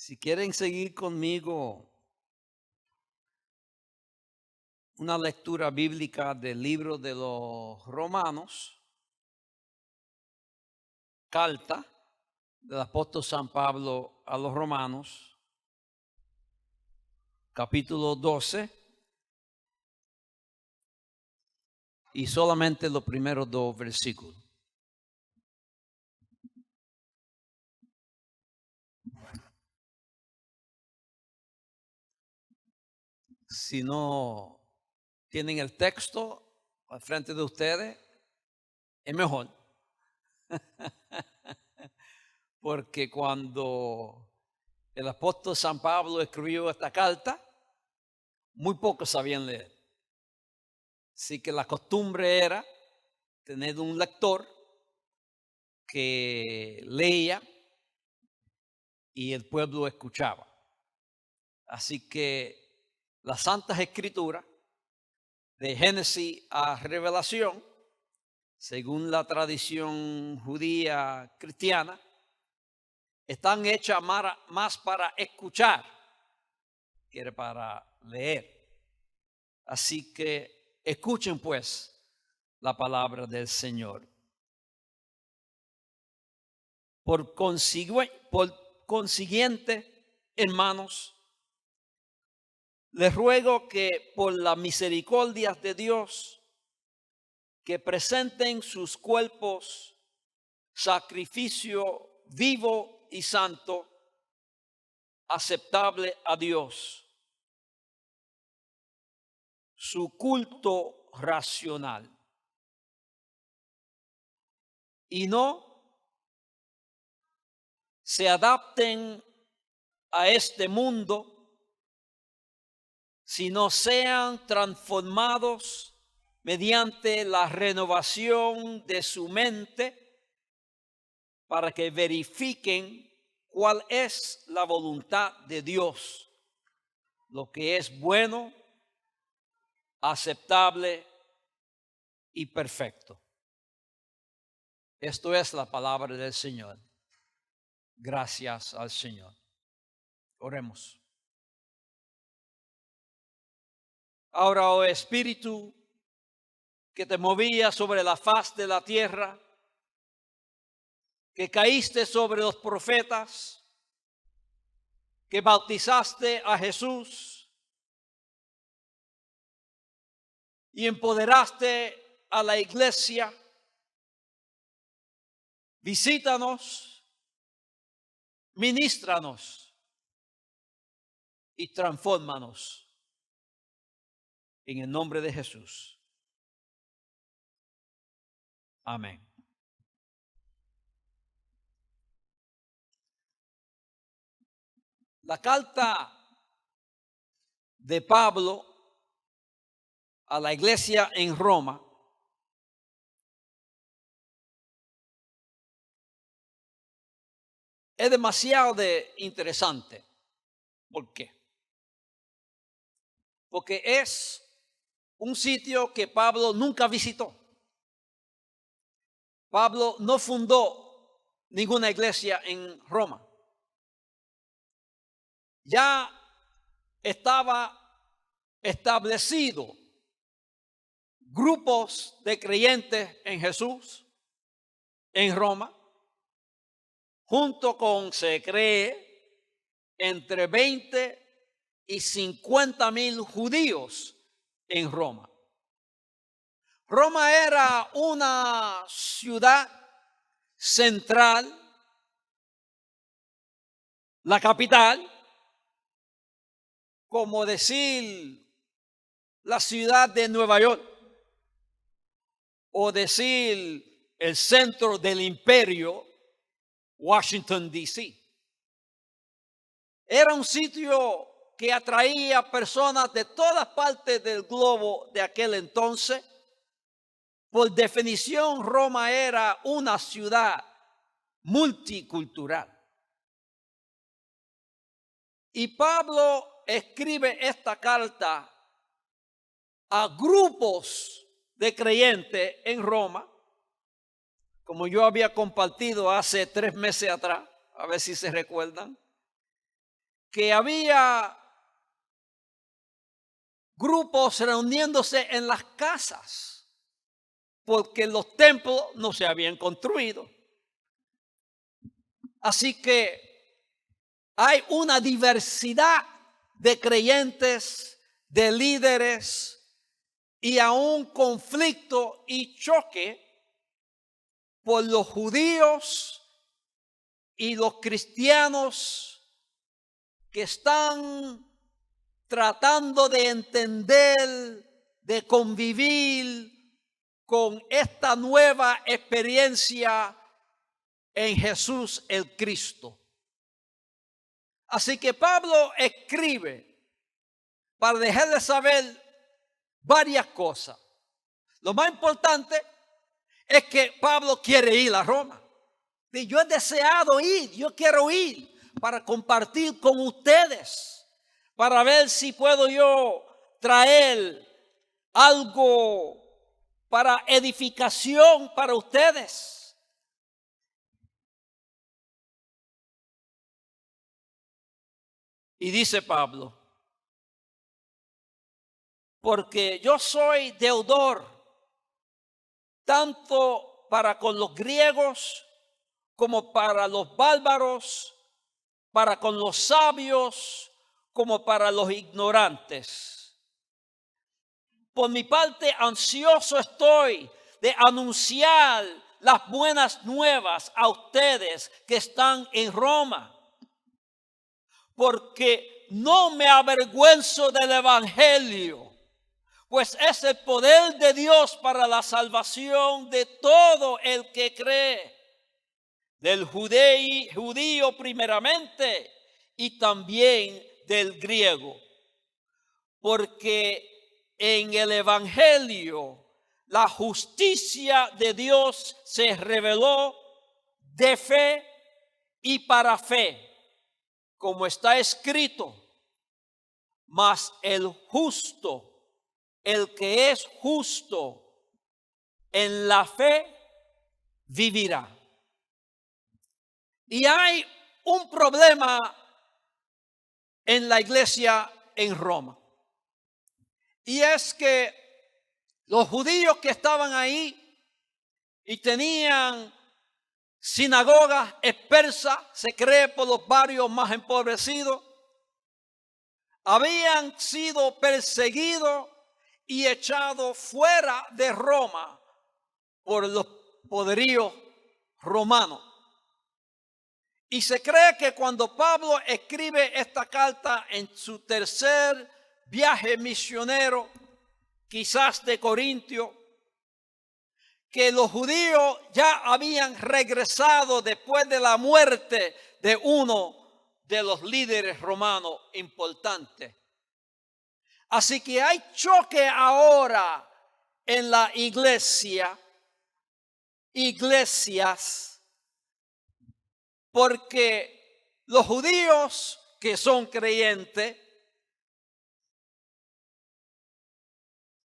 Si quieren seguir conmigo una lectura bíblica del libro de los Romanos, carta del apóstol San Pablo a los Romanos, capítulo 12, y solamente los primeros dos versículos. Si no tienen el texto al frente de ustedes, es mejor. Porque cuando el apóstol San Pablo escribió esta carta, muy pocos sabían leer. Así que la costumbre era tener un lector que leía y el pueblo escuchaba. Así que las Santas Escrituras, de Génesis a Revelación, según la tradición judía cristiana, están hechas más para escuchar que para leer. Así que escuchen pues la palabra del Señor. Por consiguiente, hermanos, les ruego que por la misericordia de Dios, que presenten sus cuerpos sacrificio vivo y santo, aceptable a Dios, su culto racional. Y no se adapten a este mundo, sino sean transformados mediante la renovación de su mente para que verifiquen cuál es la voluntad de Dios, lo que es bueno, aceptable y perfecto. Esto es la palabra del Señor. Gracias al Señor. Oremos. Ahora, oh Espíritu, que te movías sobre la faz de la tierra, que caíste sobre los profetas, que bautizaste a Jesús y empoderaste a la iglesia, visítanos, ministranos y transfórmanos en el nombre de Jesús. Amén. La carta de Pablo a la iglesia en Roma es demasiado interesante. ¿Por qué? Porque es un sitio que Pablo nunca visitó. Pablo no fundó ninguna iglesia en Roma. Ya estaba establecido grupos de creyentes en Jesús en Roma, junto con, se cree, entre 20 y 50,000 judíos en Roma. Roma era una ciudad central, la capital, como decir la ciudad de Nueva York o decir el centro del imperio, Washington, D.C. Era un sitio que atraía personas de todas partes del globo de aquel entonces. Por definición, Roma era una ciudad multicultural. Y Pablo escribe esta carta a grupos de creyentes en Roma, como yo había compartido hace 3 meses atrás, a ver si se recuerdan. que había grupos reuniéndose en las casas porque los templos no se habían construido. Así que hay una diversidad de creyentes, de líderes y aún conflicto y choque por los judíos y los cristianos que están tratando de entender, de convivir con esta nueva experiencia en Jesús el Cristo. Así que Pablo escribe para dejarles saber varias cosas. Lo más importante es que Pablo quiere ir a Roma. Y yo he deseado ir, yo quiero ir para compartir con ustedes, para ver si puedo yo traer algo para edificación para ustedes. Y dice Pablo, porque yo soy deudor tanto para con los griegos como para los bárbaros, para con los sabios como para los ignorantes. Por mi parte, ansioso estoy de anunciar las buenas nuevas a ustedes que están en Roma, porque no me avergüenzo del evangelio, pues es el poder de Dios para la salvación de todo el que cree, del judío primeramente y también del griego, porque en el evangelio la justicia de Dios se reveló de fe y para fe, como está escrito, mas el justo, el que es justo en la fe, vivirá. Y hay un problema en la iglesia en Roma. Y es que los judíos que estaban ahí y tenían sinagogas dispersas, se cree por los barrios más empobrecidos, habían sido perseguidos y echados fuera de Roma por los poderíos romanos. Y se cree que cuando Pablo escribe esta carta en su tercer viaje misionero, quizás de Corintio, que los judíos ya habían regresado después de la muerte de uno de los líderes romanos importantes. Así que hay choque ahora en la iglesias, porque los judíos que son creyentes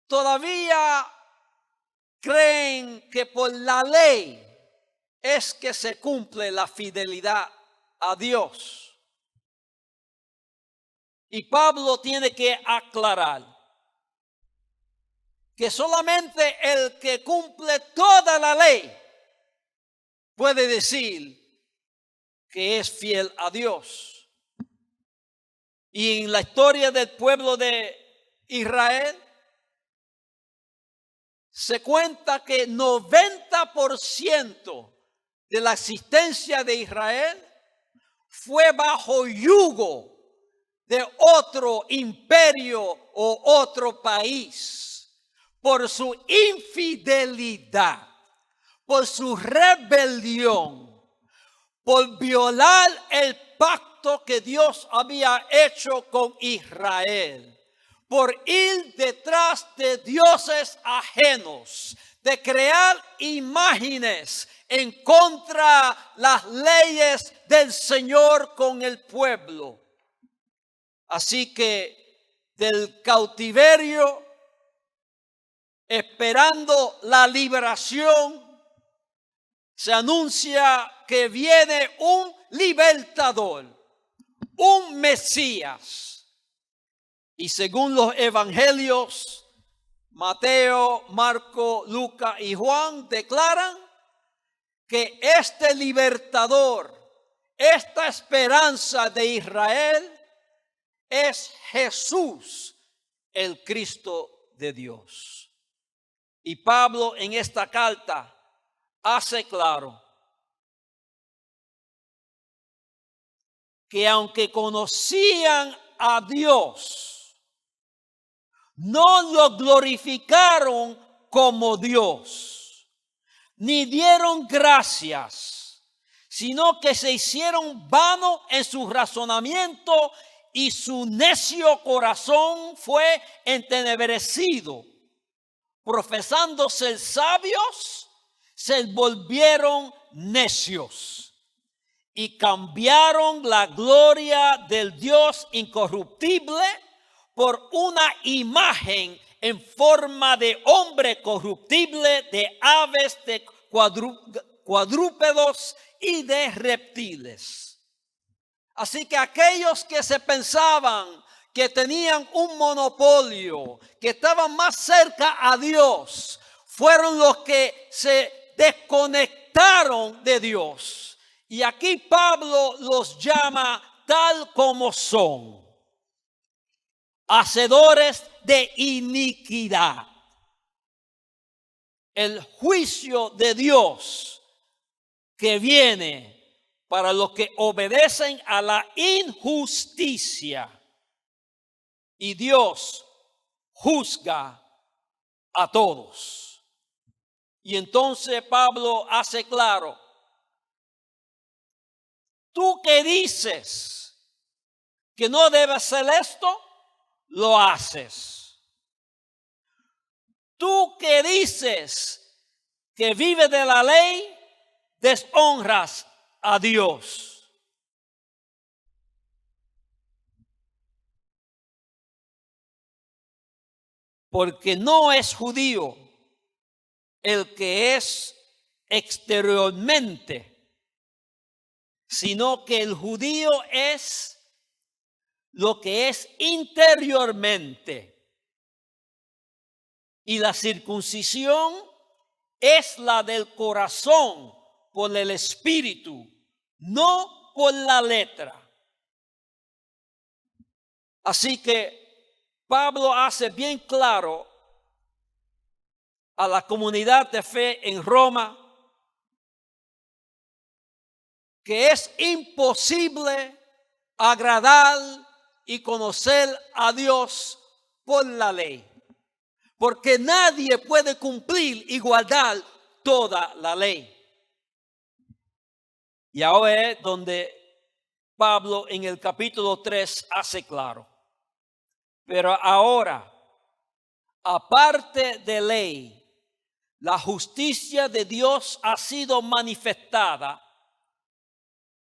todavía creen que por la ley es que se cumple la fidelidad a Dios. Y Pablo tiene que aclarar que solamente el que cumple toda la ley puede decir que es fiel a Dios. Y en la historia del pueblo de Israel se cuenta que 90% de la existencia de Israel fue bajo yugo de otro imperio o otro país por su infidelidad, por su rebelión, por violar el pacto que Dios había hecho con Israel, por ir detrás de dioses ajenos, de crear imágenes en contra de las leyes del Señor con el pueblo. Así que del cautiverio, esperando la liberación, se anuncia que viene un libertador, un Mesías. Y según los evangelios, Mateo, Marco, Lucas y Juan declaran que este libertador, esta esperanza de Israel, es Jesús, el Cristo de Dios. Y Pablo en esta carta hace claro que aunque conocían a Dios, no lo glorificaron como Dios, ni dieron gracias, sino que se hicieron vanos en su razonamiento y su necio corazón fue entenebrecido. Profesando ser sabios, se volvieron necios y cambiaron la gloria del Dios incorruptible por una imagen en forma de hombre corruptible, de aves, de cuadrúpedos y de reptiles. Así que aquellos que se pensaban que tenían un monopolio, que estaban más cerca a Dios, fueron los que se desconectaron de Dios. Y aquí Pablo los llama tal como son: hacedores de iniquidad. El juicio de Dios que viene para los que obedecen a la injusticia. Y Dios juzga a todos. Y entonces Pablo hace claro: tú que dices que no debes hacer esto, lo haces. Tú que dices que vives de la ley, deshonras a Dios. Porque no es judío el que es exteriormente, sino que el judío es lo que es interiormente. Y la circuncisión es la del corazón por el espíritu, no por la letra. Así que Pablo hace bien claro a la comunidad de fe en Roma que es imposible agradar y conocer a Dios por la ley, porque nadie puede cumplir y guardar toda la ley. Y ahora es donde Pablo en el capítulo 3 hace claro: pero ahora, aparte de ley, la justicia de Dios ha sido manifestada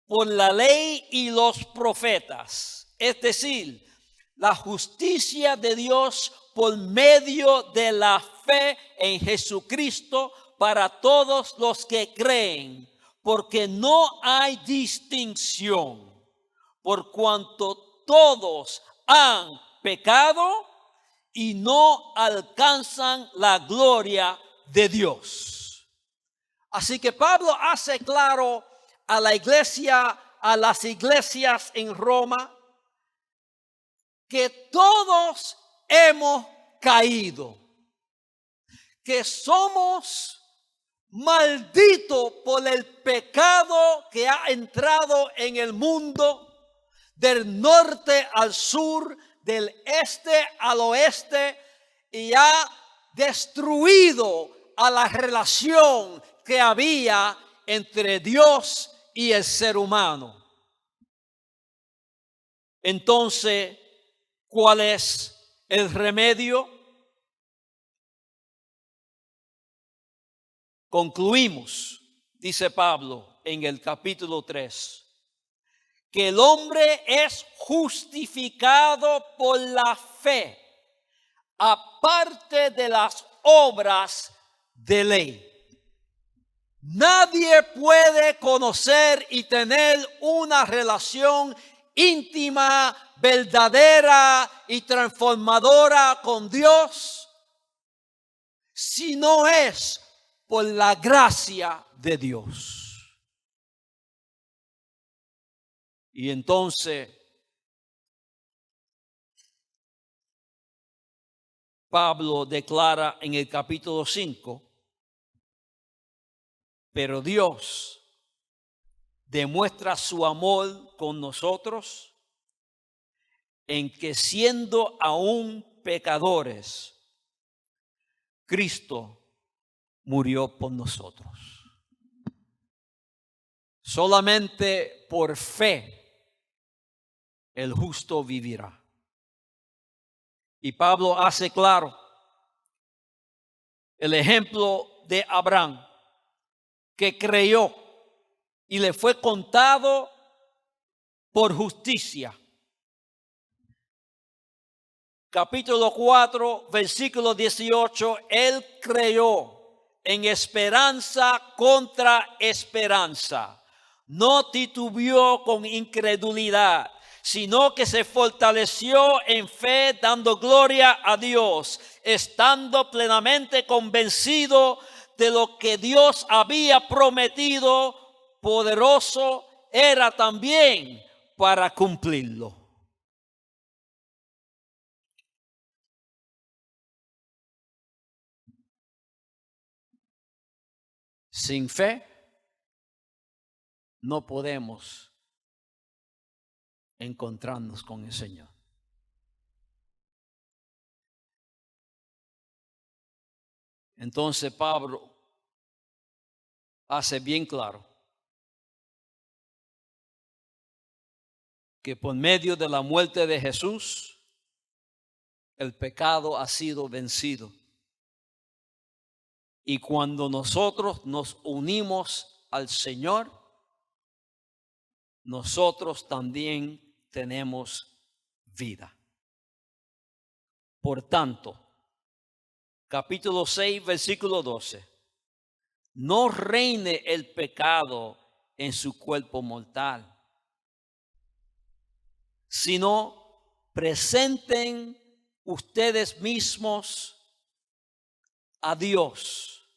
por la ley y los profetas. Es decir, la justicia de Dios por medio de la fe en Jesucristo para todos los que creen, porque no hay distinción, por cuanto todos han pecado y no alcanzan la gloria de Dios. Así que Pablo hace claro a la iglesia, a las iglesias en Roma, que todos hemos caído, que somos malditos por el pecado que ha entrado en el mundo, del norte al sur, del este al oeste, y ha destruido a la relación que había entre Dios y el ser humano. Entonces, ¿cuál es el remedio? Concluimos, dice Pablo en el capítulo 3, que el hombre es justificado por la fe, aparte de las obras de ley. Nadie puede conocer y tener una relación íntima, verdadera y transformadora con Dios, si no es por la gracia de Dios. Y entonces Pablo declara en el capítulo 5, pero Dios demuestra su amor con nosotros en que siendo aún pecadores, Cristo murió por nosotros. Solamente por fe el justo vivirá. Y Pablo hace claro el ejemplo de Abraham, que creyó y le fue contado por justicia. Capítulo 4, versículo 18, él creyó en esperanza contra esperanza. No titubeó con incredulidad, sino que se fortaleció en fe, dando gloria a Dios, estando plenamente convencido de lo que Dios había prometido, poderoso era también para cumplirlo. Sin fe no podemos encontrarnos con el Señor. Entonces Pablo hace bien claro que por medio de la muerte de Jesús, el pecado ha sido vencido. Y cuando nosotros nos unimos al Señor, nosotros también tenemos vida. Por tanto, capítulo 6, versículo 12. No reine el pecado en su cuerpo mortal, sino presenten ustedes mismos a Dios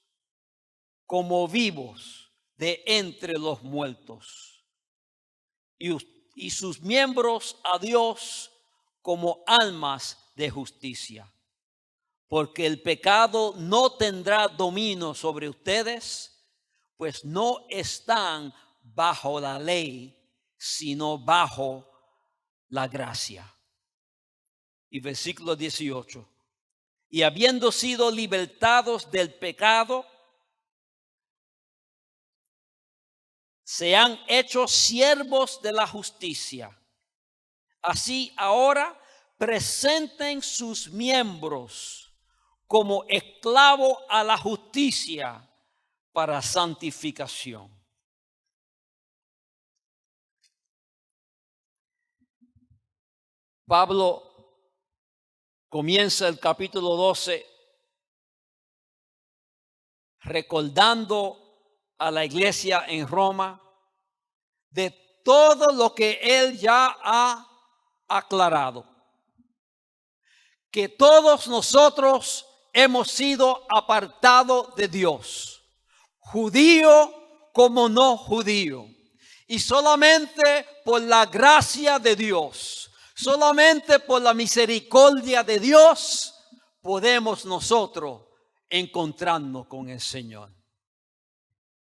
como vivos de entre los muertos y sus miembros a Dios como almas de justicia. Porque el pecado no tendrá dominio sobre ustedes, pues no están bajo la ley, sino bajo la gracia. Y versículo 18. Y habiendo sido libertados del pecado, se han hecho siervos de la justicia. Así ahora presenten sus miembros como esclavo a la justicia para santificación. Pablo comienza el capítulo 12 recordando a la iglesia en Roma de todo lo que él ya ha aclarado. Que todos nosotros hemos sido apartados de Dios, judío como no judío, y solamente por la gracia de Dios, solamente por la misericordia de Dios, podemos nosotros encontrarnos con el Señor.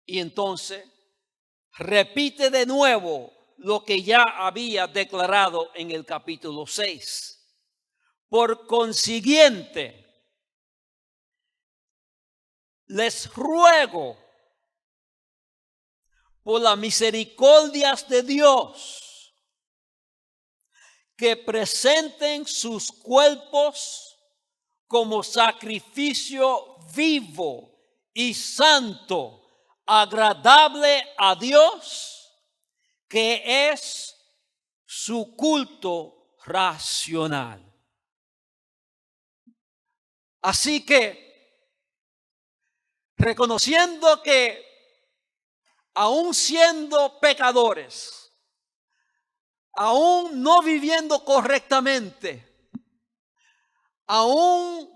Y entonces repite de nuevo lo que ya había declarado en el capítulo 6. Por consiguiente, les ruego por las misericordias de Dios que presenten sus cuerpos como sacrificio vivo y santo, agradable a Dios, que es su culto racional. Así que, reconociendo que aún siendo pecadores, aún no viviendo correctamente, aún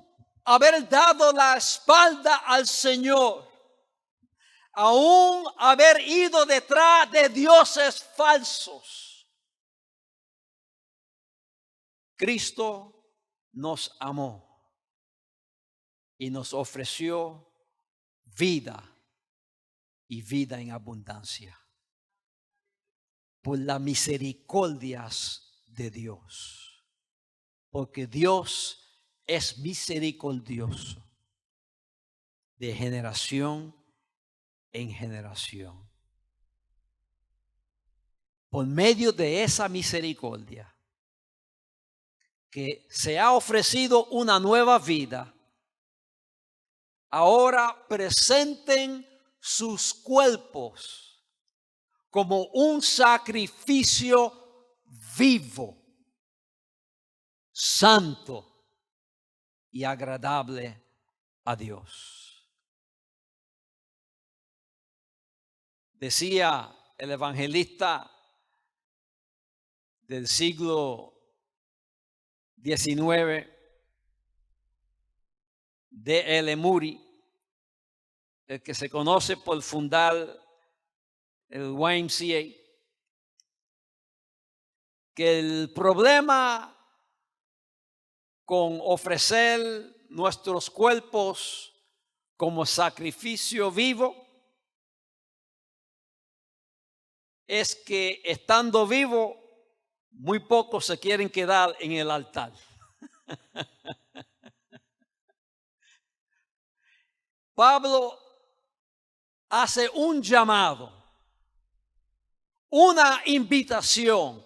haber dado la espalda al Señor, aún haber ido detrás de dioses falsos, Cristo nos amó y nos ofreció vida y vida en abundancia por las misericordias de Dios, porque Dios es misericordioso de generación en generación. Por medio de esa misericordia que se ha ofrecido una nueva vida, ahora presenten sus cuerpos como un sacrificio vivo, santo y agradable a Dios. Decía el evangelista del siglo XIX, D.L. Moody, el que se conoce por fundar el YMCA, que el problema con ofrecer nuestros cuerpos como sacrificio vivo es que estando vivo, muy pocos se quieren quedar en el altar. Pablo hace un llamado, una invitación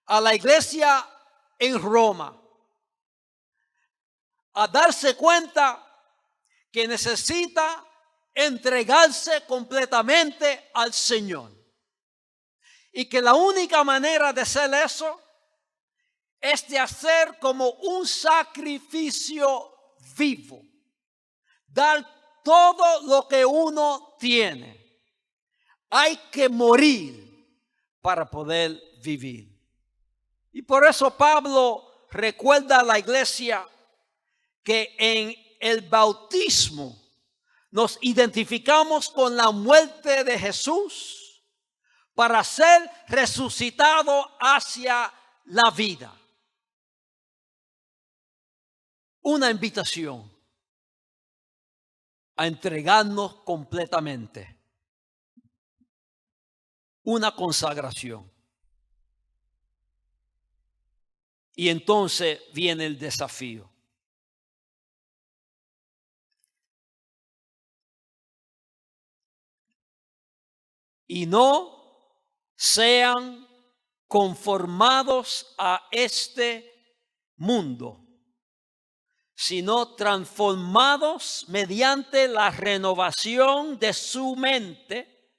a la iglesia en Roma a darse cuenta que necesita entregarse completamente al Señor y que la única manera de hacer eso es de hacer como un sacrificio vivo, dar todo lo que uno tiene. Hay que morir para poder vivir. Y por eso Pablo recuerda a la iglesia que en el bautismo nos identificamos con la muerte de Jesús para ser resucitado hacia la vida. Una invitación a entregarnos completamente. Una consagración. Y entonces viene el desafío. Y no sean conformados a este mundo, sino transformados mediante la renovación de su mente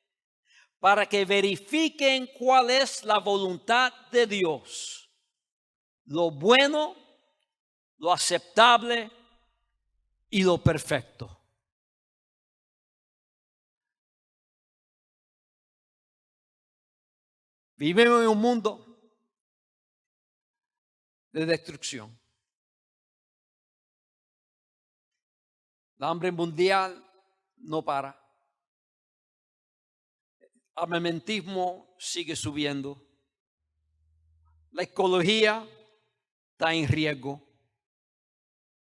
para que verifiquen cuál es la voluntad de Dios, lo bueno, lo aceptable y lo perfecto. Vivimos en un mundo de destrucción. El hambre mundial no para. El armamentismo sigue subiendo. La ecología está en riesgo.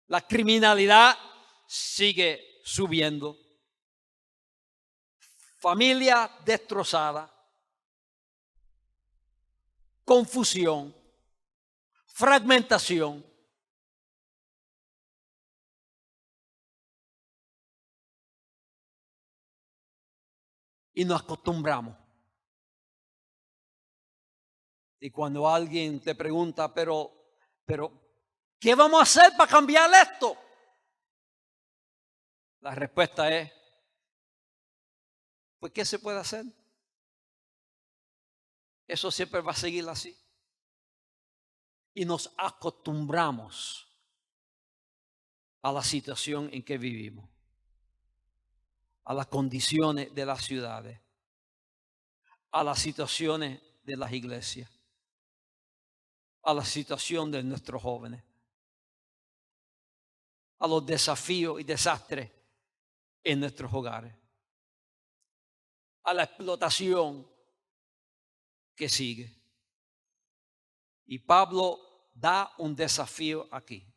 La criminalidad sigue subiendo. Familia destrozada. Confusión. Fragmentación. Y nos acostumbramos. Y cuando alguien te pregunta, pero, ¿qué vamos a hacer para cambiar esto? La respuesta es, pues, ¿qué se puede hacer? Eso siempre va a seguir así. Y nos acostumbramos a la situación en que vivimos, a las condiciones de las ciudades, a las situaciones de las iglesias, a la situación de nuestros jóvenes, a los desafíos y desastres en nuestros hogares, a la explotación que sigue. Y Pablo da un desafío aquí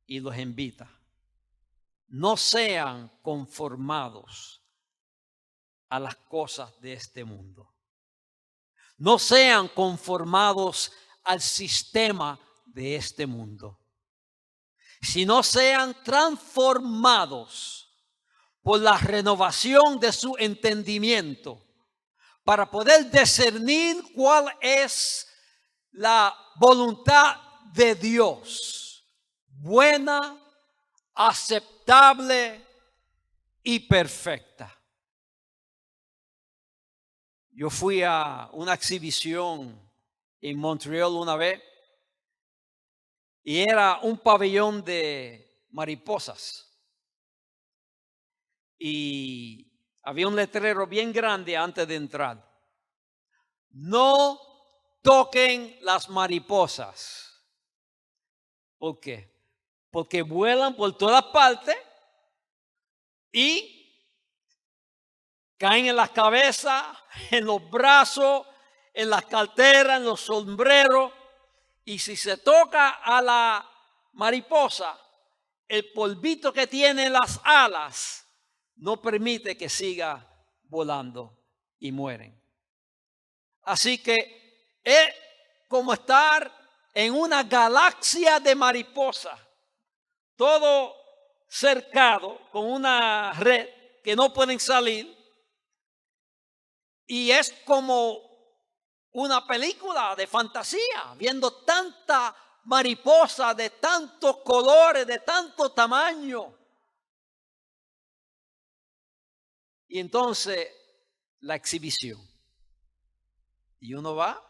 y los invita: no sean conformados a las cosas de este mundo. No sean conformados al sistema de este mundo, sino sean transformados por la renovación de su entendimiento, para poder discernir cuál es la voluntad de Dios, buena, aceptable y perfecta. Yo fui a una exhibición en Montreal una vez y era un pabellón de mariposas. Y había un letrero bien grande antes de entrar: no toquen las mariposas. ¿Por qué? Porque vuelan por todas partes y caen en las cabezas, en los brazos, en las carteras, en los sombreros. Y si se toca a la mariposa, el polvito que tiene en las alas no permite que siga volando y mueren. Así que es como estar en una galaxia de mariposas, todo cercado con una red que no pueden salir. Y es como una película de fantasía, viendo tanta mariposa de tantos colores, de tanto tamaño. Y entonces la exhibición. Y uno va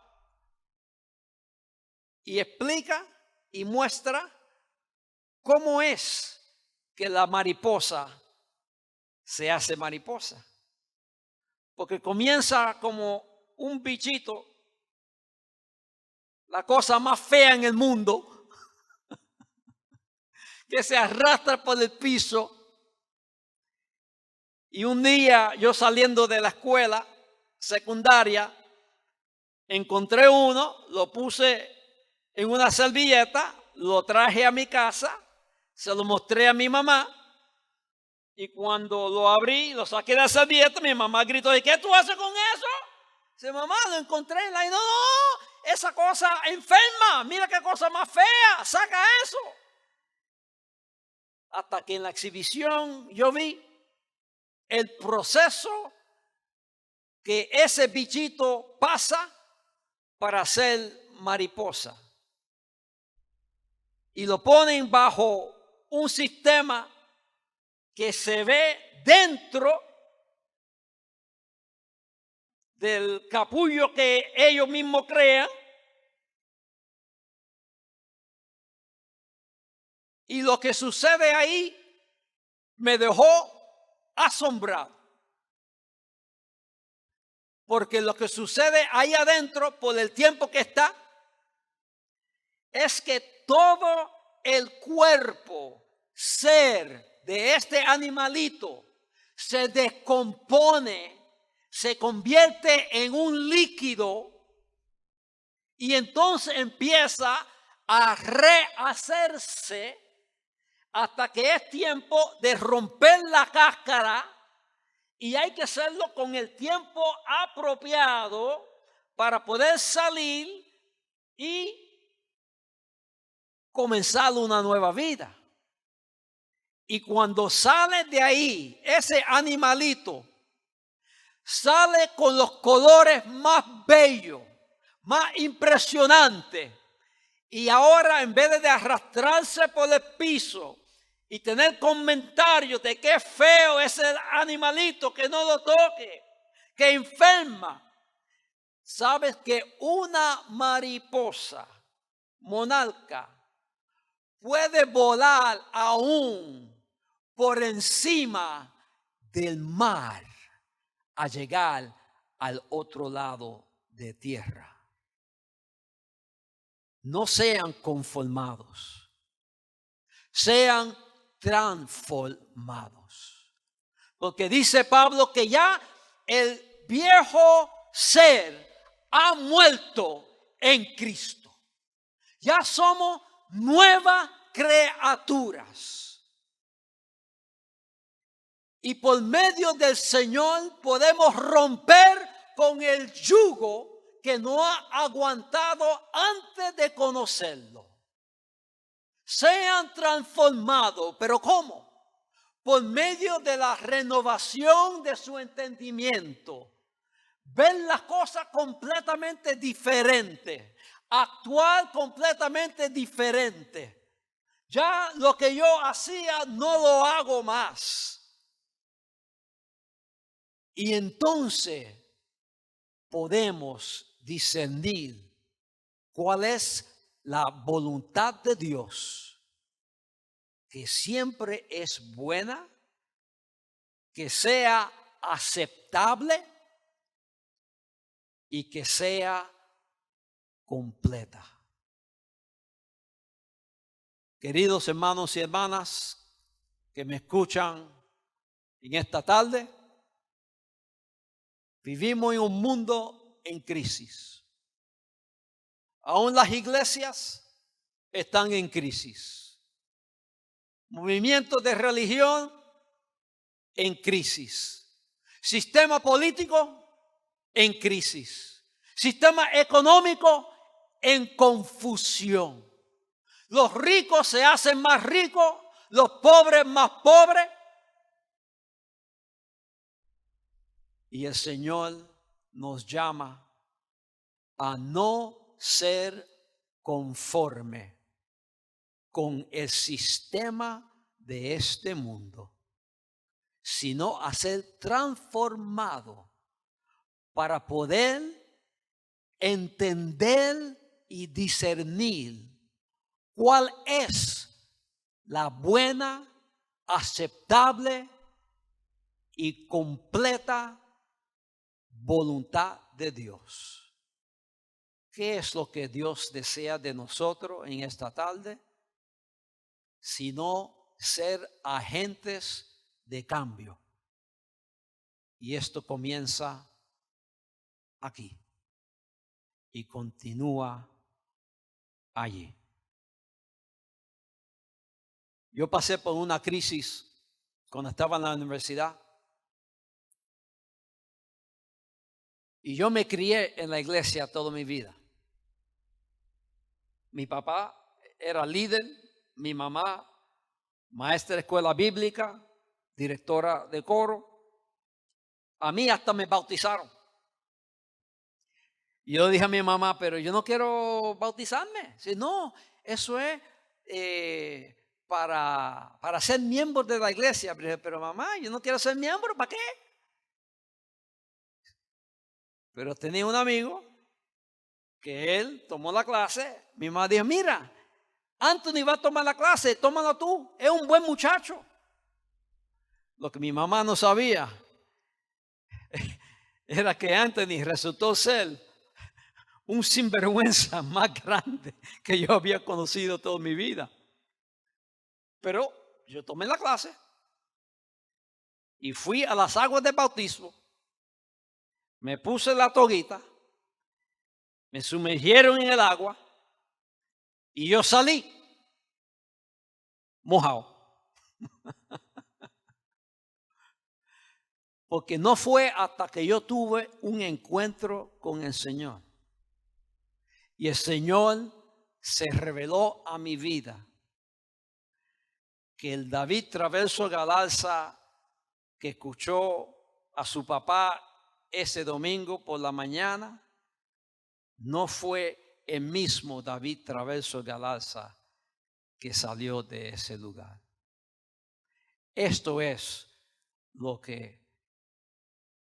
y explica y muestra cómo es que la mariposa se hace mariposa. Porque comienza como un bichito, la cosa más fea en el mundo, que se arrastra por el piso. Y un día yo, saliendo de la escuela secundaria, encontré uno, lo puse en una servilleta, lo traje a mi casa, se lo mostré a mi mamá. Y cuando lo abrí, lo saqué de la servilleta, mi mamá gritó: ¿y qué tú haces con eso? Dice: mamá, lo encontré en la... No, esa cosa enferma, mira qué cosa más fea, saca eso. Hasta que en la exhibición yo vi el proceso que ese bichito pasa para ser mariposa. Y lo ponen bajo un sistema que se ve dentro del capullo que ellos mismos crean. Y lo que sucede ahí me dejó asombrado. Porque lo que sucede ahí adentro, por el tiempo que está, es que todo el cuerpo, ser de este animalito, se descompone, se convierte en un líquido y entonces empieza a rehacerse hasta que es tiempo de romper la cáscara. Y hay que hacerlo con el tiempo apropiado para poder salir y comenzar una nueva vida. Y cuando sale de ahí, ese animalito sale con los colores más bellos, más impresionantes. Y ahora, en vez de arrastrarse por el piso y tener comentarios de qué feo es el animalito, que no lo toque, que enferma, sabes que una mariposa monarca puede volar aún por encima del mar a llegar al otro lado de tierra. No sean conformados, sean transformados. Porque dice Pablo que ya el viejo ser ha muerto en Cristo. Ya somos nuevas criaturas. Y por medio del Señor podemos romper con el yugo que no ha aguantado antes de conocerlo. Sean transformados, ¿pero cómo? Por medio de la renovación de su entendimiento. Ven las cosas completamente diferentes. Actuar completamente diferente. Ya lo que yo hacía no lo hago más. Y entonces podemos discernir cuál es la voluntad de Dios, que siempre es buena, que sea aceptable y que sea completa. Queridos hermanos y hermanas que me escuchan en esta tarde, vivimos en un mundo en crisis. Aún las iglesias están en crisis. Movimientos de religión en crisis. Sistema político en crisis. Sistema económico en confusión. Los ricos se hacen más ricos, los pobres más pobres. Y el Señor nos llama a no ser conforme con el sistema de este mundo, sino a ser transformado para poder entender y discernir cuál es la buena, aceptable y completa voluntad de Dios. ¿Qué es lo que Dios desea de nosotros en esta tarde? Sino ser agentes de cambio. Y esto comienza aquí y continúa allí. Yo pasé por una crisis cuando estaba en la universidad. Y yo me crié en la iglesia toda mi vida. Mi papá era líder, mi mamá maestra de escuela bíblica, directora de coro. A mí hasta me bautizaron. Y yo dije a mi mamá, pero yo no quiero bautizarme. Si no, eso es para ser miembro de la iglesia. Pero mamá, yo no quiero ser miembro, ¿para qué? Pero tenía un amigo que él tomó la clase. Mi mamá dijo, mira, Anthony va a tomar la clase, tómalo tú, es un buen muchacho. Lo que mi mamá no sabía era que Anthony resultó ser un sinvergüenza más grande que yo había conocido toda mi vida. Pero yo tomé la clase y fui a las aguas de bautismo, me puse la toguita, me sumergieron en el agua y yo salí mojado. Porque no fue hasta que yo tuve un encuentro con el Señor. Y el Señor se reveló a mi vida que el David Traverso Galarza que escuchó a su papá ese domingo por la mañana no fue el mismo David Traverso Galarza que salió de ese lugar. Esto es lo que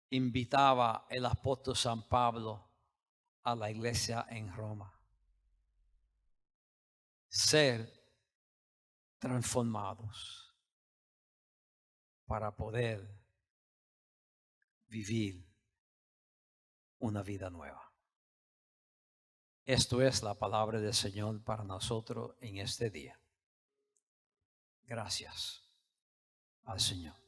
invitaba el apóstol San Pablo a la iglesia en Roma. Ser transformados para poder vivir una vida nueva. Esto es la palabra del Señor para nosotros en este día. Gracias al Señor.